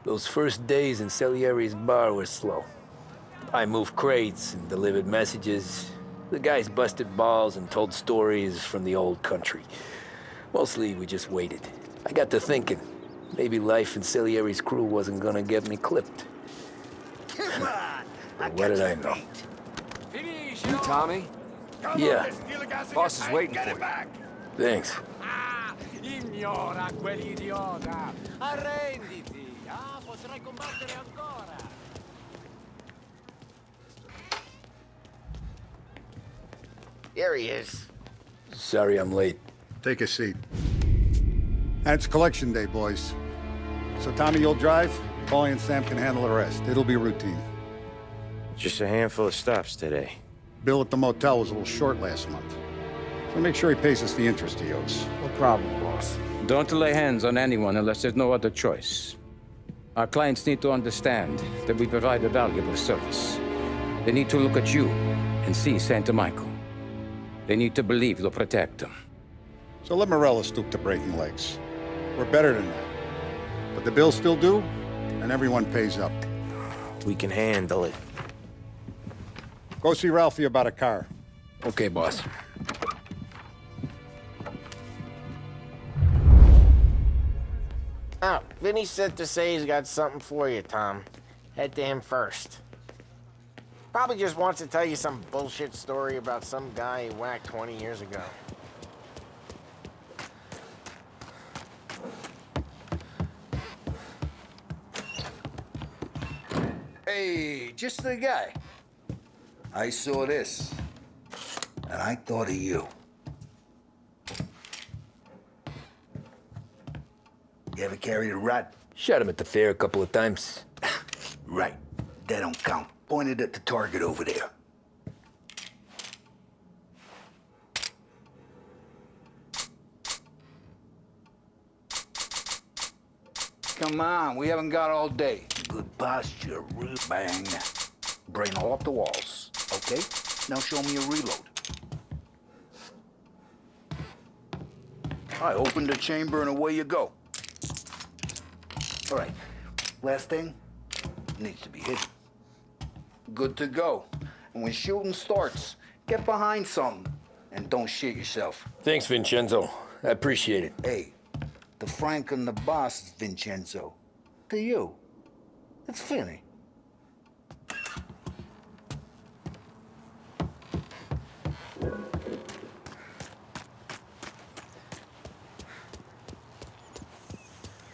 Those first days in Salieri's bar were slow. I moved crates and delivered messages. The guys busted balls and told stories from the old country. Mostly, we just waited. I got to thinking, maybe life in Salieri's crew wasn't gonna get me clipped. Come on! But what did I know? You Tommy? Yeah. Boss is waiting for you. Thanks. Ignora quell'idiota! Arrenditi! Ah, potrai combattere ancora! Here he is. Sorry I'm late. Take a seat. And it's collection day, boys. So Tommy, you'll drive. Paulie and Sam can handle the rest. It'll be routine. Just a handful of stops today. Bill at the motel was a little short last month. So make sure he pays us the interest he owes. No problem, boss. Don't lay hands on anyone unless there's no other choice. Our clients need to understand that we provide a valuable service. They need to look at you and see Santa Michael. They need to believe you'll protect them. So let Morella stoop to breaking legs. We're better than that. But the bill's still due, and everyone pays up. We can handle it. Go see Ralphie about a car. Okay, boss. Oh, Vinny said to say he's got something for you, Tom. Head to him first. Probably just wants to tell you some bullshit story about some guy he whacked 20 years ago. Hey, just the guy. I saw this, and I thought of you. You ever carried a rat? Shot him at the fair a couple of times. Right. That don't count. Pointed at the target over there. Come on, we haven't got all day. Good posture, real bang. Brain all off the walls, okay? Now show me a reload. All right, open the chamber and away you go. All right, last thing, needs to be hidden. Good to go. And when shooting starts, get behind something and don't shit yourself. Thanks, Vincenzo. I appreciate it. Hey, the Frank and the boss is Vincenzo. To you, it's Vinny.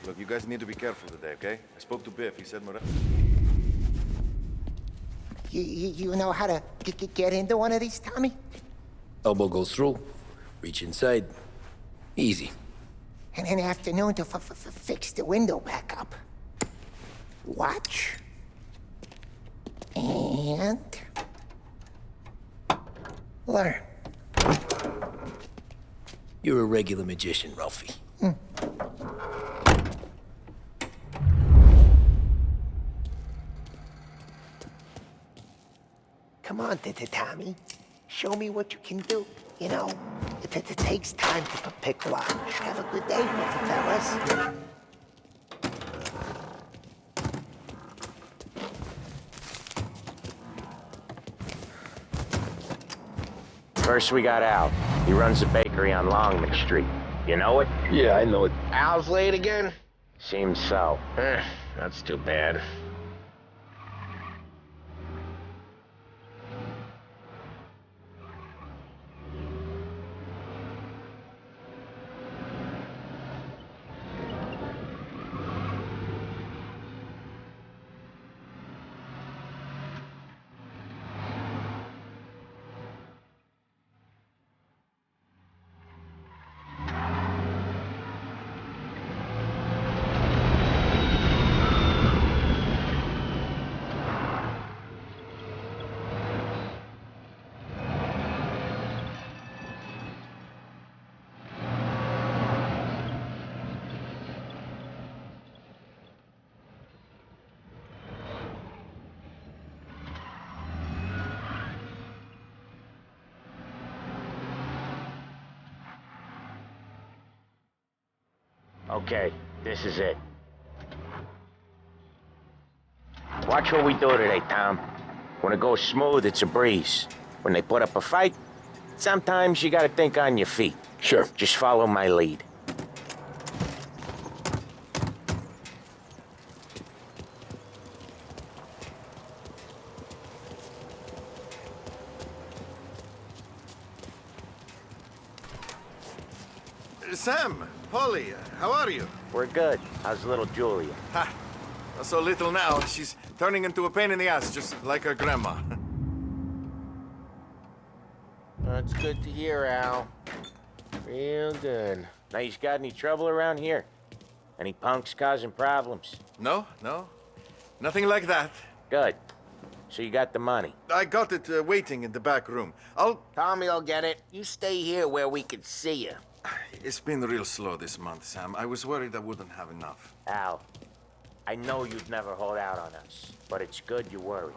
Look, you guys need to be careful today, okay? I spoke to Biff. He said You know how to get into one of these, Tommy? Elbow goes through, reach inside. Easy. And an afternoon to fix the window back up. Watch. And... learn. You're a regular magician, Ralphie. Come on, Tommy. Show me what you can do. You know, it takes time to pick lock. Have a good day, fellas. First we got Al. He runs a bakery on Longman Street. You know it? Yeah, I know it. Al's late again? Seems so. That's too bad. Okay, this is it. Watch what we do today, Tom. When it goes smooth, it's a breeze. When they put up a fight, sometimes you gotta think on your feet. Sure. Just follow my lead. Sam, Polly, how are you? We're good. How's little Julia? Ha! So little now, she's turning into a pain in the ass, just like her grandma. That's good to hear, Al. Real good. Now, you got any trouble around here? Any punks causing problems? No, no. Nothing like that. Good. So you got the money? I got it waiting in the back room. Tommy will get it. You stay here where we can see you. It's been real slow this month, Sam. I was worried I wouldn't have enough. Al, I know you'd never hold out on us, but it's good you're worried.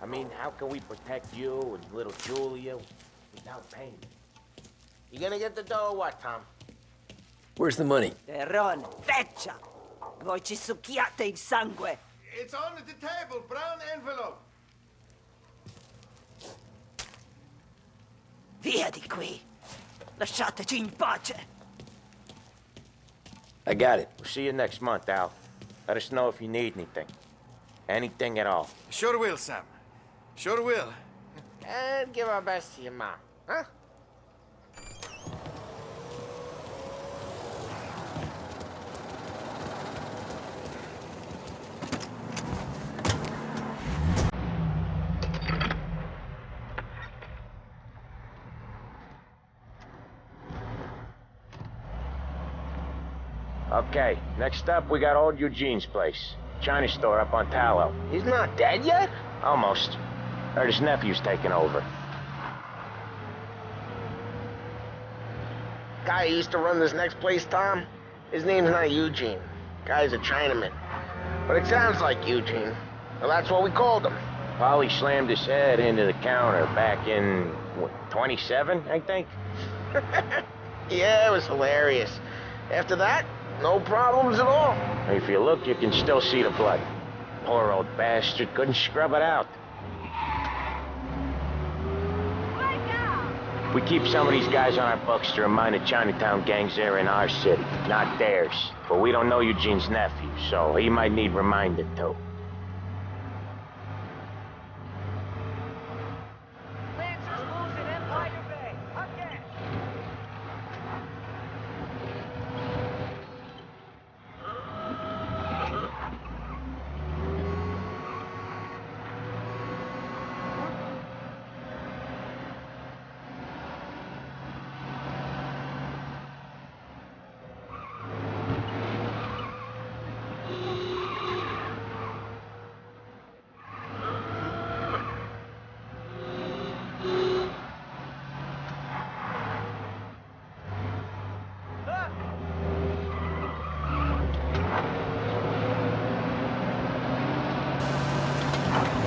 I mean, how can we protect you and little Julia without pain? You gonna get the dough or what, Tom? Where's the money? Terron, feccia! Voi ci succhiate il sangue! It's on the table, brown envelope. Via di qui! Lasciateci in pace! I got it. We'll see you next month, Al. Let us know if you need anything. Anything at all. Sure will, Sam. Sure will. And give our best to your mom, huh? Okay, next up, we got old Eugene's place. China store up on Tallow. He's not dead yet? Almost. Heard his nephew's taking over. Guy who used to run this next place, Tom? His name's not Eugene. Guy's a Chinaman. But it sounds like Eugene. Well, that's what we called him. Polly slammed his head into the counter back in, what, 27, I think? Yeah, it was hilarious. After that, no problems at all. If you look, you can still see the blood. Poor old bastard couldn't scrub it out. We keep some of these guys on our books to remind the Chinatown gangs they're in our city, not theirs. But we don't know Eugene's nephew, so he might need reminded too.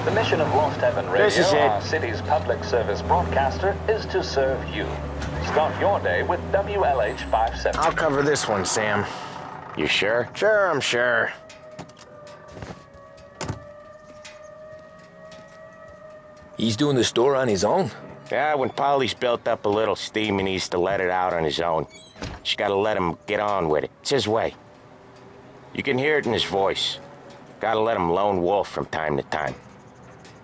The mission of Lost Heaven Radio, This is it. our city's public service broadcaster, is to serve you. Start your day with WLH 570. I'll cover this one, Sam. You sure? Sure, I'm sure. He's doing the store on his own? Yeah, when Polly's built up a little steam, he needs to let it out on his own. Just gotta let him get on with it. It's his way. You can hear it in his voice. Gotta let him lone wolf from time to time.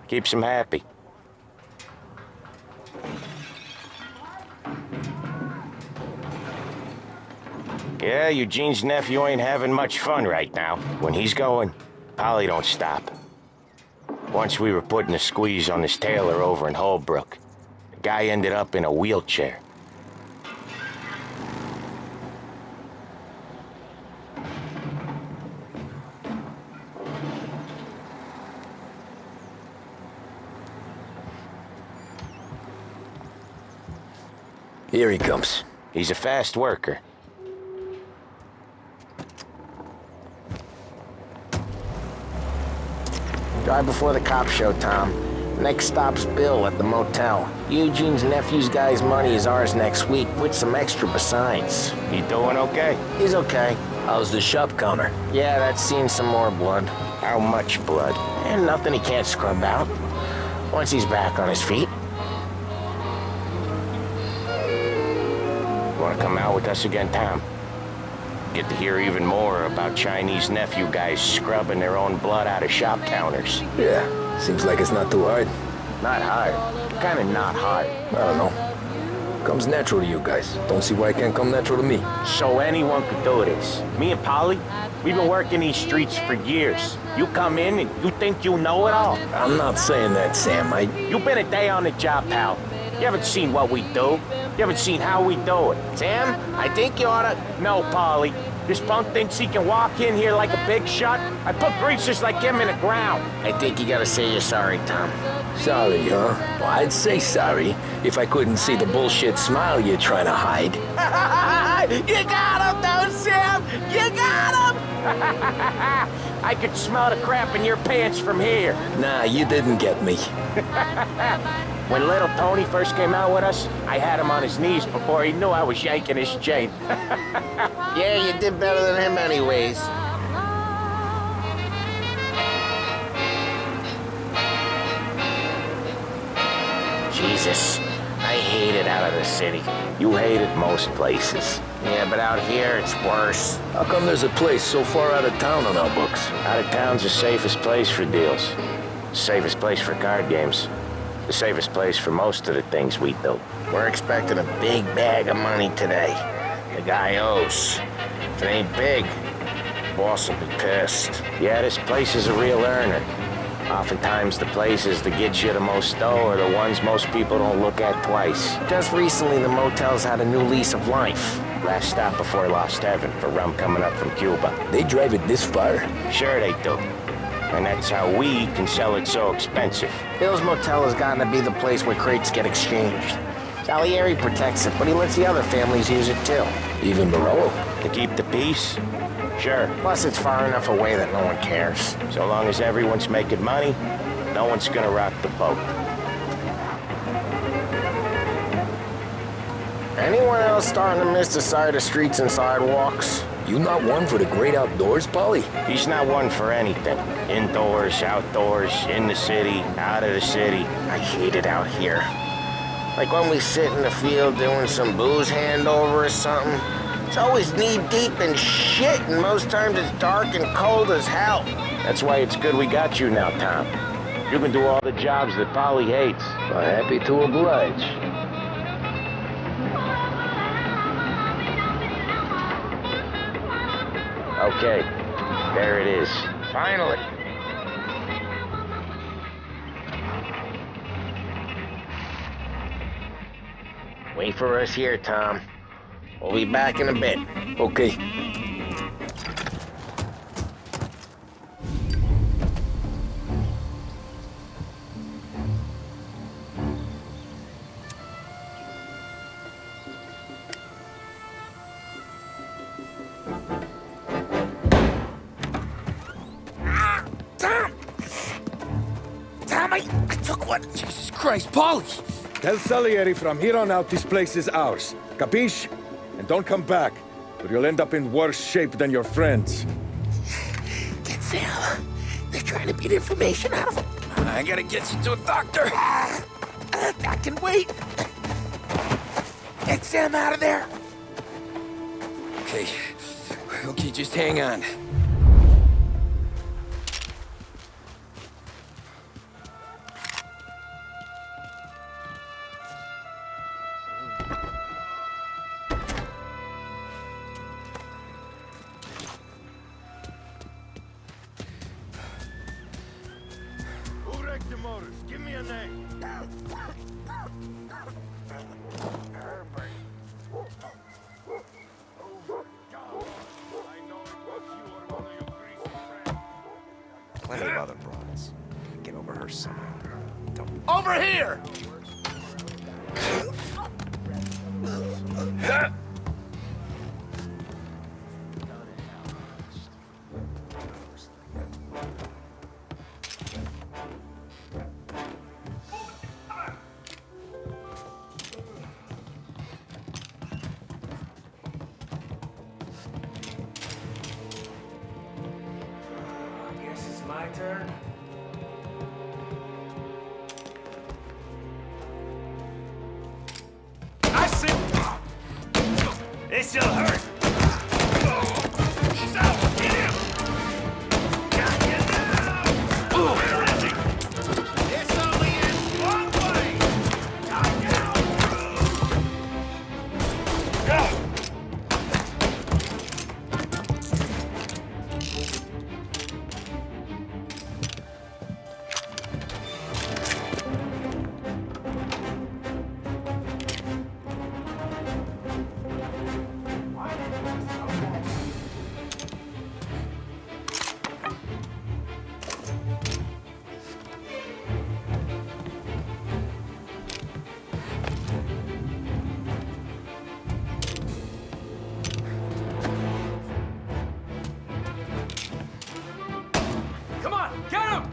Keeps him happy. Yeah, Eugene's nephew ain't having much fun right now. When he's going, Polly don't stop. Once we were putting a squeeze on this tailor over in Holbrook. The guy ended up in a wheelchair. Here he comes. He's a fast worker. Drive before the cops show, Tom. Next stop's Bill at the motel. Eugene's nephew's guy's money is ours next week, with some extra besides. He doing okay? He's okay. How's the shop counter? Yeah, that's seen some more blood. How much blood? And nothing he can't scrub out. Once he's back on his feet. Want to come out with us again, Tom? Get to hear even more about Chinese nephew guys scrubbing their own blood out of shop counters. Yeah, seems like it's not too hard. Not hard. Kinda not hard. I don't know. Comes natural to you guys. Don't see why it can't come natural to me. So anyone could do this. Me and Polly, we've been working these streets for years. You come in and you think you know it all. I'm not saying that, Sam. You've been a day on the job, pal. You haven't seen what we do. You haven't seen how we do it. Sam, I think you oughta... No, Polly. This punk thinks he can walk in here like a big shot. I put greasers like him in the ground. I think you gotta say you're sorry, Tom. Sorry, huh? Well, I'd say sorry if I couldn't see the bullshit smile you're trying to hide. You got him, though, Sam! You got him! I could smell the crap in your pants from here. Nah, you didn't get me. When little Tony first came out with us, I had him on his knees before he knew I was yanking his chain. Yeah, you did better than him anyways. Jesus, I hate it out of the city. You hate it most places. Yeah, but out here, it's worse. How come there's a place so far out of town on our books? Out of town's the safest place for deals. Safest place for card games. The safest place for most of the things we do. We're expecting a big bag of money today. The guy owes. If it ain't big, boss will be pissed. Yeah, this place is a real earner. Oftentimes the places that get you the most dough are the ones most people don't look at twice. Just recently the motel's had a new lease of life. Last stop before Lost Heaven for rum coming up from Cuba. They drive it this far? Sure they do. And that's how we can sell it so expensive. Bill's Motel has gotten to be the place where crates get exchanged. Salieri protects it, but he lets the other families use it too. Even Morello? To keep the peace? Sure. Plus it's far enough away that no one cares. So long as everyone's making money, no one's gonna rock the boat. Anyone else starting to miss the side of streets and sidewalks? You not one for the great outdoors, Polly? He's not one for anything. Indoors, outdoors, in the city, out of the city. I hate it out here. Like when we sit in the field doing some booze handover or something. It's always knee-deep in shit, and most times it's dark and cold as hell. That's why it's good we got you now, Tom. You can do all the jobs that Polly hates. Well, happy to oblige. Okay, there it is. Finally. Wait for us here, Tom. We'll be back in a bit. Okay. Tom, I took one. Jesus Christ, Polly! Tell Salieri from here on out this place is ours. Capiche? And don't come back, or you'll end up in worse shape than your friends. Get Sam. They're trying to beat information out of him. I gotta get you to a doctor. I can wait. Get Sam out of there. Okay. Okay, just hang on. Give me a name. Plenty of other broads. Get over her somehow. Don't. Over here! turn. I see. This'll hurt. He's out. Get him. Got you now. Where is he? This only ends one way. Got you. Come on, get him!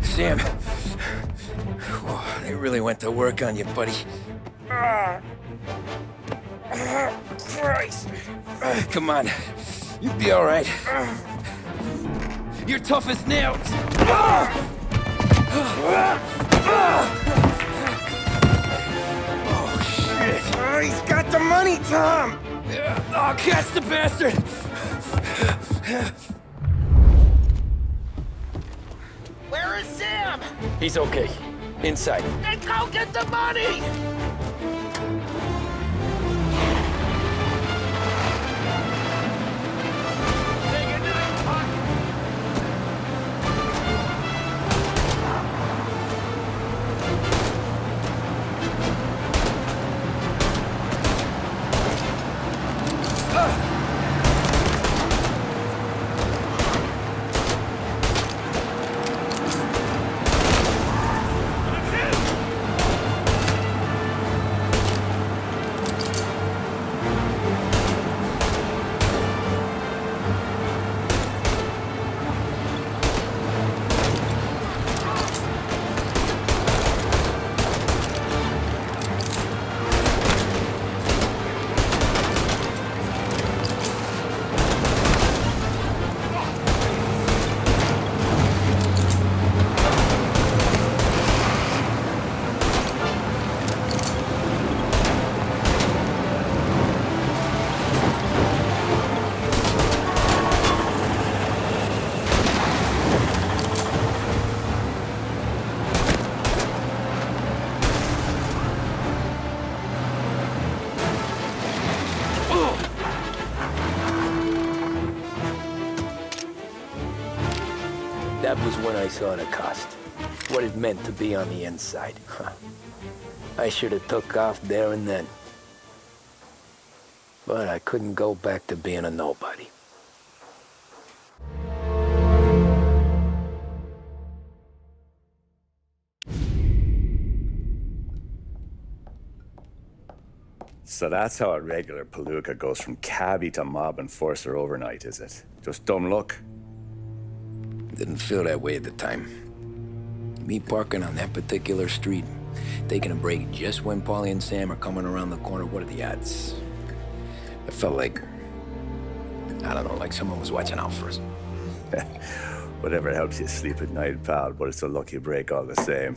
Sam. Whoa, they really went to work on you, buddy. Christ. Come on. You'll be all right. You're tough as nails. Oh, shit. Oh, he's got the money, Tom. Oh, catch the bastard. Where is Sam? He's okay. Inside. Then go get the money! That was when I saw the cost. What it meant to be on the inside. Huh. I should have took off there and then. But I couldn't go back to being a nobody. So that's how a regular palooka goes from cabbie to mob enforcer overnight, is it? Just dumb luck? Didn't feel that way at the time. Me parking on that particular street, taking a break just when Paulie and Sam are coming around the corner, what are the odds? I felt like, I don't know, like someone was watching out for us. Whatever helps you sleep at night, pal, but it's a lucky break all the same.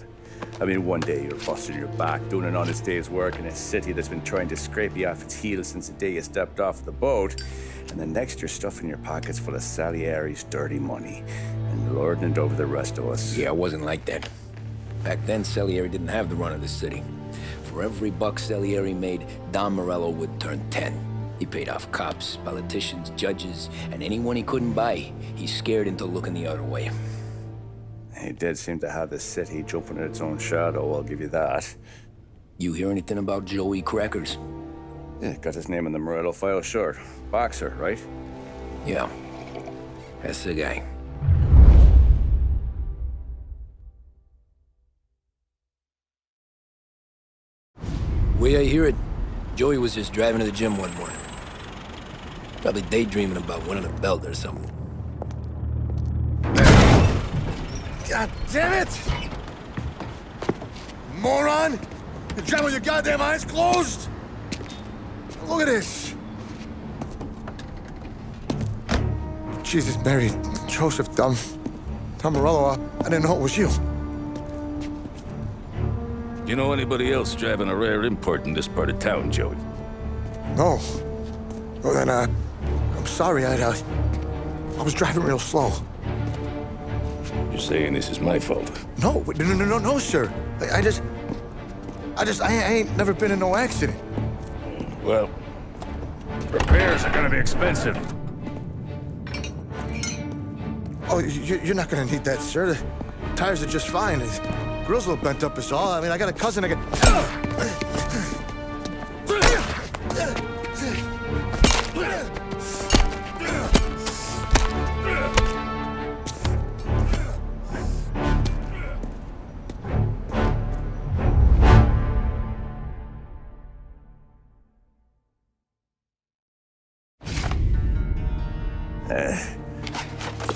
I mean, one day you're busting your back, doing an honest day's work in a city that's been trying to scrape you off its heels since the day you stepped off the boat, and the next you're stuffing your pockets full of Salieri's dirty money and lording it over the rest of us. Yeah, it wasn't like that. Back then, Salieri didn't have the run of the city. For every buck Salieri made, Don Morello would turn 10. He paid off cops, politicians, judges, and anyone he couldn't buy, he scared into looking the other way. He did seem to have the city jumping at its own shadow, I'll give you that. You hear anything about Joey Crackers? Yeah, got his name in the Morello file, sure. Boxer, right? Yeah, that's the guy. Way I hear it, Joey was just driving to the gym one morning. Probably daydreaming about winning a belt or something. God damn it! Moron! You're driving with your goddamn eyes closed? Look at this! Jesus, Mary, Joseph, Tom Morello, I didn't know it was you. You know anybody else driving a rare import in this part of town, Joey? No. Well then, I'm sorry, I was driving real slow. You're saying this is my fault? No, sir. I ain't never been in no accident. Well, repairs are gonna be expensive. Oh, you're not gonna need that, sir. The tires are just fine. The grill's a little bent up is all. I mean, I got a cousin I can...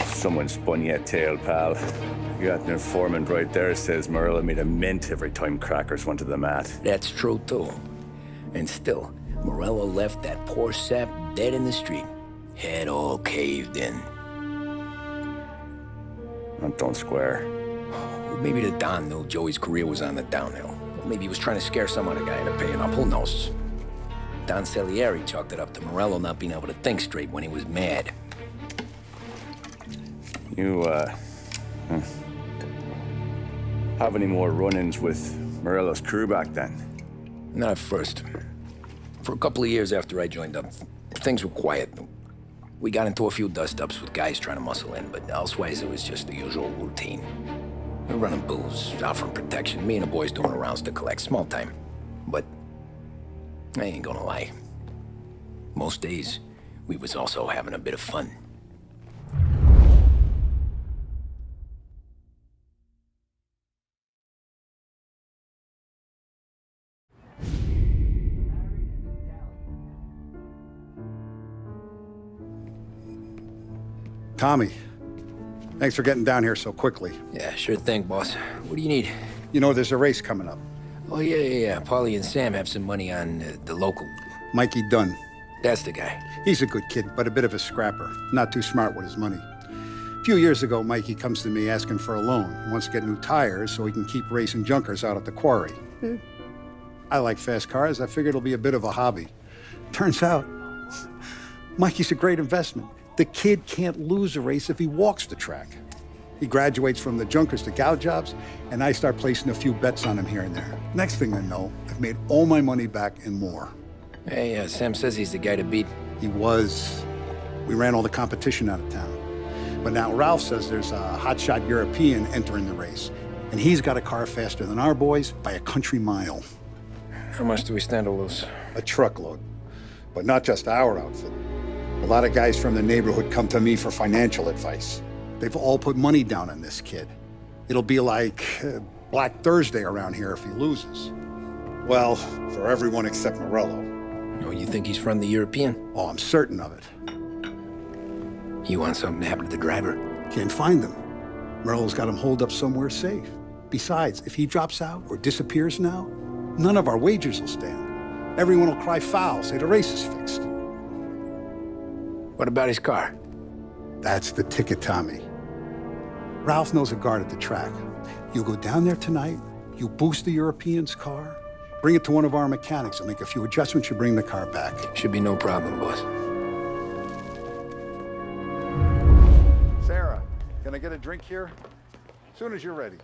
Someone spun you a tail, pal. You got an informant right there says Morello made a mint every time crackers went to the mat. That's true, too. And still, Morello left that poor sap dead in the street. Head all caved in. That don't square. Well, maybe the Don knew Joey's career was on the downhill. Maybe he was trying to scare some other guy into paying up. Who knows? Don Salieri chalked it up to Morello not being able to think straight when he was mad. You, have any more run-ins with Morello's crew back then? Not at first. For a couple of years after I joined up, things were quiet. We got into a few dust-ups with guys trying to muscle in, but elsewise it was just the usual routine. We were running booze, offering protection, me and the boys doing rounds to collect, small time. But I ain't gonna lie. Most days, we was also having a bit of fun. Tommy, thanks for getting down here so quickly. Yeah, sure thing, boss. What do you need? You know, there's a race coming up. Oh, yeah. Paulie and Sam have some money on the local. Mikey Dunn. That's the guy. He's a good kid, but a bit of a scrapper. Not too smart with his money. A few years ago, Mikey comes to me asking for a loan. He wants to get new tires so he can keep racing junkers out at the quarry. I like fast cars. I figured it'll be a bit of a hobby. Turns out, Mikey's a great investment. The kid can't lose a race if he walks the track. He graduates from the junkers to gal jobs, and I start placing a few bets on him here and there. Next thing I know, I've made all my money back and more. Hey, Sam says he's the guy to beat. He was. We ran all the competition out of town. But now Ralph says there's a hotshot European entering the race, and he's got a car faster than our boys by a country mile. How much do we stand to lose? A truckload. But not just our outfit. A lot of guys from the neighborhood come to me for financial advice. They've all put money down on this kid. It'll be like Black Thursday around here if he loses. Well, for everyone except Morello. Oh, you think he's from the European? Oh, I'm certain of it. You want something to happen to the driver? Can't find him. Morello's got him holed up somewhere safe. Besides, if he drops out or disappears now, none of our wagers will stand. Everyone will cry foul, say the race is fixed. What about his car? That's the ticket, Tommy. Ralph knows a guard at the track. You go down there tonight, you boost the European's car, bring it to one of our mechanics, and make a few adjustments, you bring the car back. Should be no problem, boss. Sarah, can I get a drink here? As soon as you're ready.